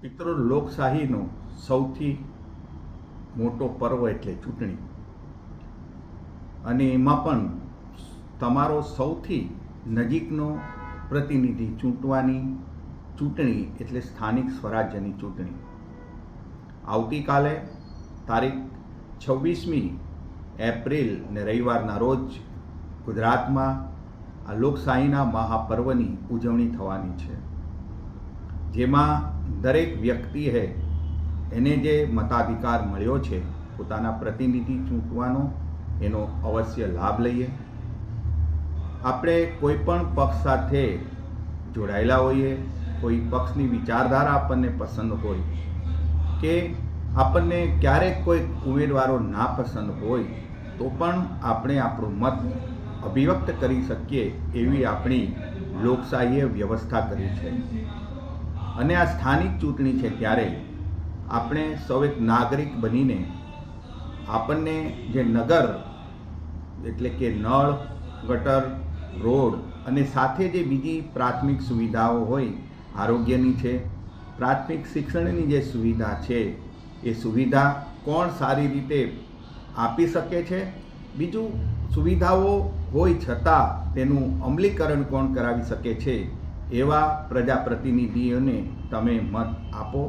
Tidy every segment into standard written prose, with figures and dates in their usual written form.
મિત્રો, લોકશાહીનો સૌથી મોટો પર્વ એટલે ચૂંટણી, અને એમાં પણ તમારો સૌથી નજીકનો પ્રતિનિધિ ચૂંટવાની ચૂંટણી એટલે સ્થાનિક સ્વરાજ્યની ચૂંટણી. આવતીકાલે તારીખ 26મી એપ્રિલ ને રવિવારના રોજ ગુજરાતમાં આ લોકશાહીના મહાપર્વની ઉજવણી થવાની છે, જેમાં દરેક વ્યક્તિએ એને જે મતાધિકાર મળ્યો છે પોતાના પ્રતિનિધિ ચૂંટવાનો, એનો અવશ્ય લાભ લઈએ. આપણે કોઈ પણ પક્ષ સાથે જોડાયેલા હોઈએ, કોઈ પક્ષની વિચારધારા આપણને પસંદ હોય કે આપણને ક્યારેક કોઈ ઉમેદવારો ના પસંદ હોય તો પણ આપણે આપણું મત અભિવ્યક્ત કરી શકીએ એવી આપણી લોકશાહીએ વ્યવસ્થા કરી છે. અને આ સ્થાનિક ચૂંટણી છે ત્યારે આપણે સૌ એક નાગરિક બનીને આપણને જે નગર એટલે કે નળ, ગટર, રોડ અને સાથે જે બીજી પ્રાથમિક સુવિધાઓ હોય, આરોગ્યની છે, પ્રાથમિક શિક્ષણની જે સુવિધા છે, એ સુવિધા કોણ સારી રીતે આપી શકે છે, બીજું સુવિધાઓ હોય છતાં તેનું અમલીકરણ કોણ કરાવી શકે છે, એવા પ્રજાપ્રતિનિધિઓને તમે મત આપો.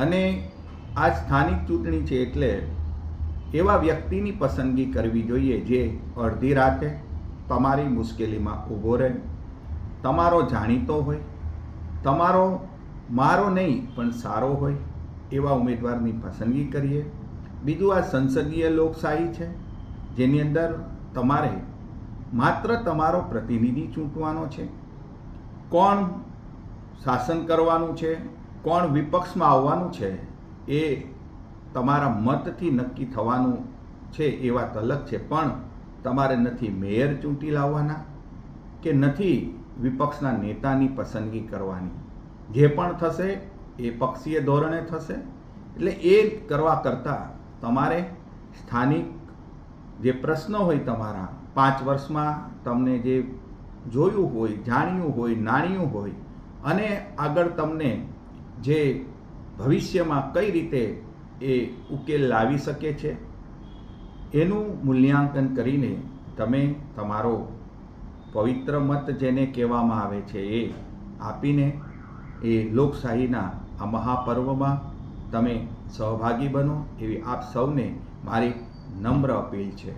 અને આ સ્થાનિક ચૂંટણી છે એટલે એવા વ્યક્તિની પસંદગી કરવી જોઈએ જે અડધી રાતે તમારી મુશ્કેલીમાં ઊભો રહે, તમારો જાણીતો હોય, તમારો મારો નહીં પણ સારો હોય એવા ઉમેદવારની પસંદગી કરીએ. બીજું, આ સંસદીય લોકશાહી છે જેની અંદર તમારે માત્ર તમારો પ્રતિનિધિ ચૂંટવાનો છે. કોણ શાસન કરવાનું છે, કોણ વિપક્ષમાં આવવાનું છે, એ તમારા મતથી નક્કી થવાનું છે એ વાત અલગ છે, પણ તમારે નથી મેયર ચૂંટી લાવવાના કે નથી વિપક્ષના નેતાની પસંદગી કરવાની. જે પણ થશે એ પક્ષીય ધોરણે થશે. એટલે એ કરવા કરતાં તમારે સ્થાનિક જે પ્રશ્નો હોય તમારા 5 વર્ષમાં તમને જે જોયું હોય, જાણ્યું હોય, નાણ્યું હોય, અને આગળ તમને જે ભવિષ્યમાં કઈ રીતે એ ઉકેલ લાવી શકે છે એનું મૂલ્યાંકન કરીને તમે તમારો પવિત્ર મત જેને કહેવામાં આવે છે એ આપીને એ લોકશાહીના આ મહાપર્વમાં તમે સહભાગી બનો એવી આપ સૌને મારી નમ્ર અપીલ છે.